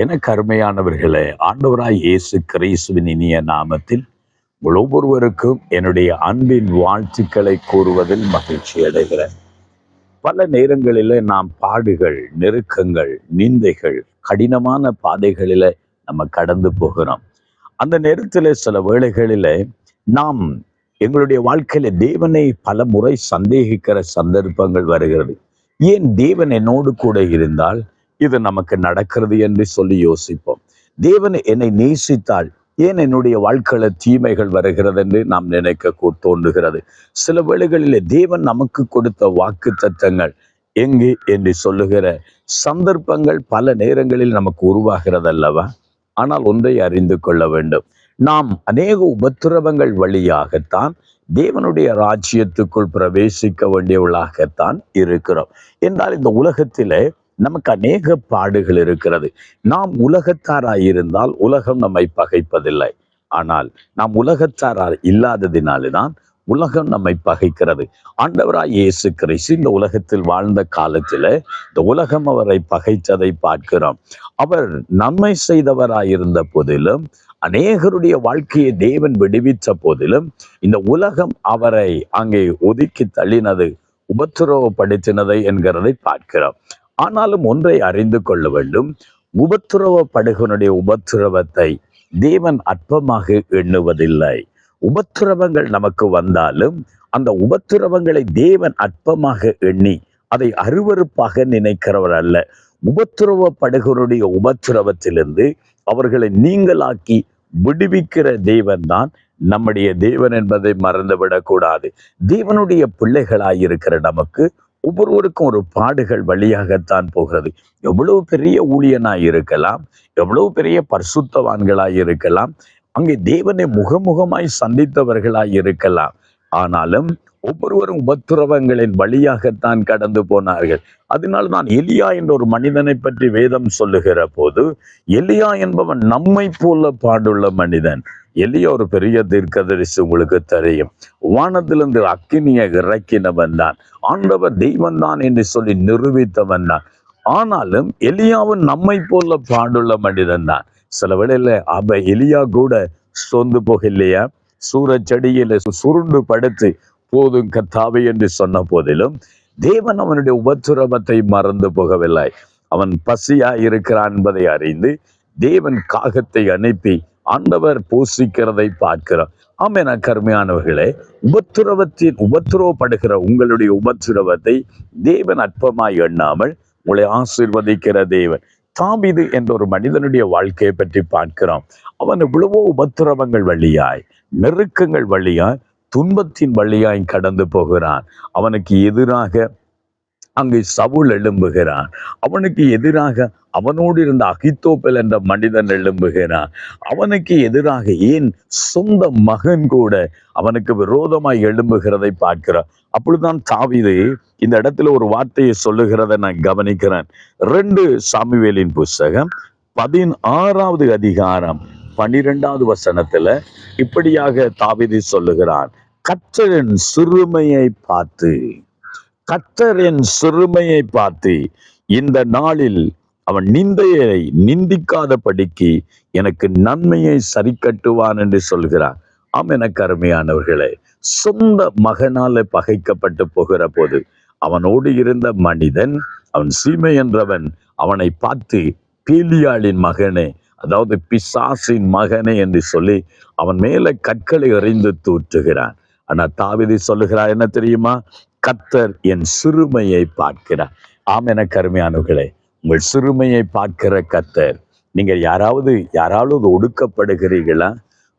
எனக்கு அருமையானவர்களே, ஆண்டவராய் இயேசு கிறிஸ்துவின் இனிய நாமத்தில் உங்கள் ஒவ்வொருவருக்கும் என்னுடைய அன்பின் வாழ்த்துக்களை கூறுவதில் மகிழ்ச்சி அடைகிறேன். பல நேரங்களில நாம் பாடுகள், நெருக்கங்கள், நிந்தைகள், கடினமான பாதைகளில நம்ம கடந்து போகிறோம். அந்த நேரத்தில் சில வேளைகளில நாம் எங்களுடைய வாழ்க்கையில தேவனை பல முறை சந்தேகிக்கிற சந்தர்ப்பங்கள் வருகிறது. ஏன் தேவன் என்னோடு கூட இருந்தால் இது நமக்கு நடக்கிறது என்று சொல்லி யோசிப்போம். தேவன் என்னை நேசித்தால் ஏன் என்னுடைய வாழ்க்கையில தீமைகள் வருகிறது என்று நாம் நினைக்க தோன்றுகிறது. சில வேளைகளிலே தேவன் நமக்கு கொடுத்த வாக்கு தத்தங்கள் எங்கு என்று சொல்லுகிற சந்தர்ப்பங்கள் பல நேரங்களில் நமக்கு உருவாகிறது அல்லவா? ஆனால் ஒன்றை அறிந்து கொள்ள வேண்டும். நாம் அநேக உபத்திரவங்கள் வழியாகத்தான் தேவனுடைய ராஜ்யத்துக்குள் பிரவேசிக்க வேண்டியவளாகத்தான் இருக்கிறோம். என்றால் இந்த உலகத்திலே நமக்கு அநேக பாடுகள் இருக்கிறது. நாம் உலகத்தாராயிருந்தால் உலகம் நம்மை பகைப்பதில்லை. ஆனால் நாம் உலகத்தாரார் இல்லாததினால்தான் உலகம் நம்மை பகைக்கிறது. ஆண்டவராய் இயேசு கிறிஸ்து இந்த உலகத்தில் வாழ்ந்த காலத்தில இந்த உலகம் அவரை பகைத்ததை பார்க்கிறோம். அவர் நன்மை செய்தவராயிருந்த போதிலும், அநேகருடைய வாழ்க்கையை தேவன் விடுவித்த போதிலும், இந்த உலகம் அவரை அங்கே ஒதுக்கி தள்ளினது, உபத்திரவப்படுத்தினதை என்கிறதை பார்க்கிறோம். ஆனாலும் ஒன்றை அறிந்து கொள்ள வேண்டும். உபத்திரவப்படுகனுடைய உபத்திரவத்தை தேவன் அற்பமாக எண்ணுவதில்லை. உபத்திரவங்கள் நமக்கு வந்தாலும் அந்த உபத்திரவங்களை தேவன் அற்பமாக எண்ணி அதை அருவருப்பாக நினைக்கிறவர் அல்ல. உபத்திரவப்படுகனுடைய உபத்திரவத்திலிருந்து அவர்களை நீங்களாக்கி விடுவிக்கிற தேவன் தான் நம்முடைய தேவன் என்பதை மறந்துவிடக் கூடாது. தேவனுடைய பிள்ளைகளாயிருக்கிற நமக்கு ஒவ்வொருவருக்கும் ஒரு பாடுகள் வழியாகத்தான் போகிறது. எவ்வளவு பெரிய ஊழியனாய் இருக்கலாம், எவ்வளவு பெரிய பரிசுத்தவான்களாய் இருக்கலாம், அங்கே தேவனை முகமுகமாய் சந்தித்தவர்களாய் இருக்கலாம். ஆனாலும் ஒவ்வொருவரும் உபத்திரவங்களின் வழியாகத்தான் கடந்து போனார்கள். அதனால் தான் எலியா என்ற ஒரு மனிதனை பற்றி வேதம் சொல்லுகிற போது, எலியா என்பவன் நம்மை போல பாடுள்ள மனிதன். எலியா ஒரு பெரிய தீர்க்கதரிசி, உங்களுக்கு தெரியும். வானத்திலிருந்து அக்கினியை இறக்கினவன் தான், ஆண்டவர் தெய்வம் தான் என்று சொல்லி நிரூபித்தவன் தான். ஆனாலும் எலியாவும் நம்மை போல பாடுள்ள மனிதன் தான். சில வேளையில எலியா கூட சொந்து போகலையா? சூரச்செடியில சுருண்டு படுத்து போதும் கர்த்தாவே என்று சொன்ன போதிலும் தேவன் அவனுடைய உபத்திரவத்தை மறந்து போகவில்லை. அவன் பசியா இருக்கிறான் என்பதை அறிந்து தேவன் காகத்தை அனுப்பி ஆண்டவர் போஷிக்கிறதை பார்க்கிறோம். ஆமென். கருமையானவர்களே, உபத்திரவப்படுகிற உங்களுடைய உபத்திரவத்தை தேவன் அற்பமாய் எண்ணாமல் உங்களை ஆசீர்வதிக்கிற தேவன். தாவீது என்ற ஒரு மனிதனுடைய வாழ்க்கையை பற்றி பார்க்கிறோம். அவன் இவ்வளவோ உபத்திரவங்கள் வழியாய், நெருக்கங்கள் வழியாய், துன்பத்தின் வழியாய் கடந்து போகிறான். அவனுக்கு எதிராக அங்கு சவுல் எழும்புகிறான். அவனுக்கு எதிராக அவனோடு இருந்த அகித்தோப்பேல் என்ற மனிதன் எழும்புகிறான். அவனுக்கு எதிராக ஏன் சொந்த மகன் கூட அவனுக்கு விரோதமாய் எழும்புகிறதை பார்க்கிறான். அப்பொழுதுதான் தாவீது இந்த இடத்துல ஒரு வார்த்தையை சொல்லுகிறத நான் கவனிக்கிறேன். 2 சாமுவேலின் புஸ்தகம் 16வது அதிகாரம் 12வது வசனத்துல இப்படியாக தாவீது சொல்லுகிறான். கர்த்தரின் சிறுமையை பார்த்து இந்த நாளில் அவன் நிந்தையை நிந்திக்காதபடிக்கு எனக்கு நன்மையை சரி கட்டுவான் என்று சொல்கிறான். எனக்கு அருமையானவர்களே, சொந்த மகனால பகைக்கப்பட்டு போகிற போது அவனோடு இருந்த மனிதன், அவன் சீமை என்றவன், அவனை பார்த்து பீலியாளின் மகனே, அதாவது பிசாசின் மகனே என்று சொல்லி அவன் மேல கற்களை எறிந்து தூற்றுகிறான். ஆனா தாவீது சொல்லுகிறார், என்ன தெரியுமா? கர்த்தர் என் சிறுமையை பார்க்கிறார். எனக்கு அருமையானவர்களே, உங்கள் சிறுமையை பார்க்கிற கர்த்தர். நீங்கள் யாராவது ஒடுக்கப்படுகிறீர்களா?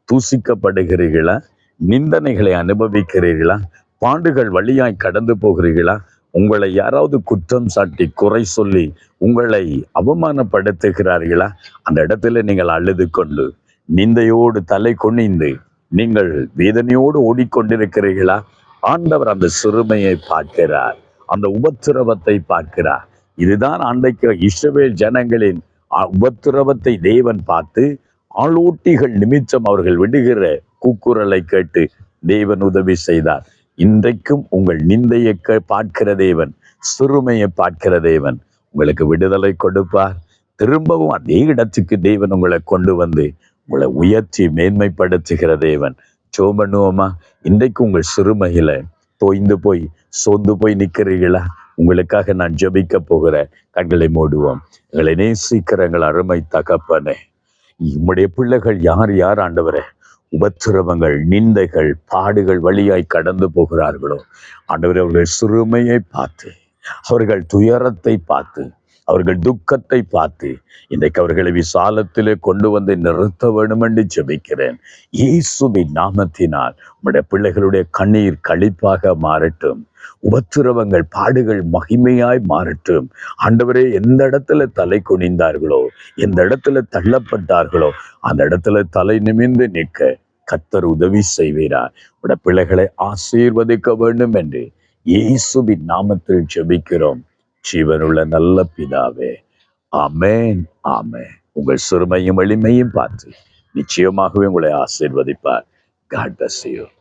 தூசிக்கப்படுகிறீர்களா? நிந்தனைகளை அனுபவிக்கிறீர்களா? பாண்டுகள் வழியாய் கடந்து போகிறீர்களா? உங்களை யாராவது குற்றம் சாட்டி குறை சொல்லி உங்களை அவமானப்படுத்துகிறார்களா? அந்த இடத்துல நீங்கள் அழுது கொண்டு நிந்தையோடு தலை குனிந்து நீங்கள் வேதனையோடு ஓடிக்கொண்டிருக்கிறீர்களா? ஆண்டவர் அந்த சிறுமையை பார்க்கிறார், அந்த உபத்திரவத்தை பார்க்கிறார். இதுதான் அன்றைக்கு இஸ்ரவேல் ஜனங்களின் உபத்திரவத்தை தேவன் பார்த்து ஆளோட்டிகள் நிமித்தம் அவர்கள் விடுகிற கூக்குரலை கேட்டு தேவன் உதவி செய்தார். இன்றைக்கும் உங்கள் நிந்தையை பார்க்கிற தேவன், சிறுமையை பார்க்கிற தேவன் உங்களுக்கு விடுதலை கொடுப்பார். திரும்பவும் அதே இடத்துக்கு தேவன் உங்களை கொண்டு வந்து உங்களை உயர்த்தி மேன்மைப்படுத்துகிற தேவன். ஜெபம் பண்ணுவோமா? இன்றைக்கு உங்கள் சிறுமையில தோய்ந்து போய் சோர்ந்து போய் நிற்கிறீர்களா? உங்களுக்காக நான் ஜெபிக்க போகிறேன். கண்களை மூடுவோம். எங்களை நேசிக்கிற எங்கள் அருமை தகப்பனே, உம்முடைய பிள்ளைகள் யார் யார் ஆண்டவரே உபத்திரவங்கள், நிந்தைகள், பாடுகள் வழியாய் கடந்து போகிறார்களோ ஆண்டவரே, அவர்கள் சிறுமையை பார்த்து, அவர்கள் துயரத்தை பார்த்து, அவர்கள் துக்கத்தை பார்த்து இன்றைக்கு அவர்களை விசாலத்திலே கொண்டு வந்து நிறுத்த வேண்டும் என்று ஜெபிக்கிறேன். இயேசுவின் நாமத்தினால் உம்முடைய பிள்ளைகளுடைய கண்ணீர் களிப்பாக மாறட்டும். உபத்திரவங்கள், பாடுகள் மகிமையாய் மாறட்டும். ஆண்டவரே, எந்த இடத்துல தலை குனிந்தார்களோ, எந்த இடத்துல தள்ளப்பட்டார்களோ, அந்த இடத்துல தலை நிமிர்ந்து நிற்க கர்த்தர் உதவி செய்வீரார். உடைய பிள்ளைகளை ஆசீர்வதிக்க வேண்டும் என்று இயேசுவின் நாமத்தில் ஜெபிக்கிறோம் ஜீவனுள்ள நல்ல பிதாவே. ஆமென், ஆமென். உங்கள் சிறுமையும் எளிமையும் பார்த்து நிச்சயமாகவே உங்களை ஆசீர்வதிப்பார். God bless you.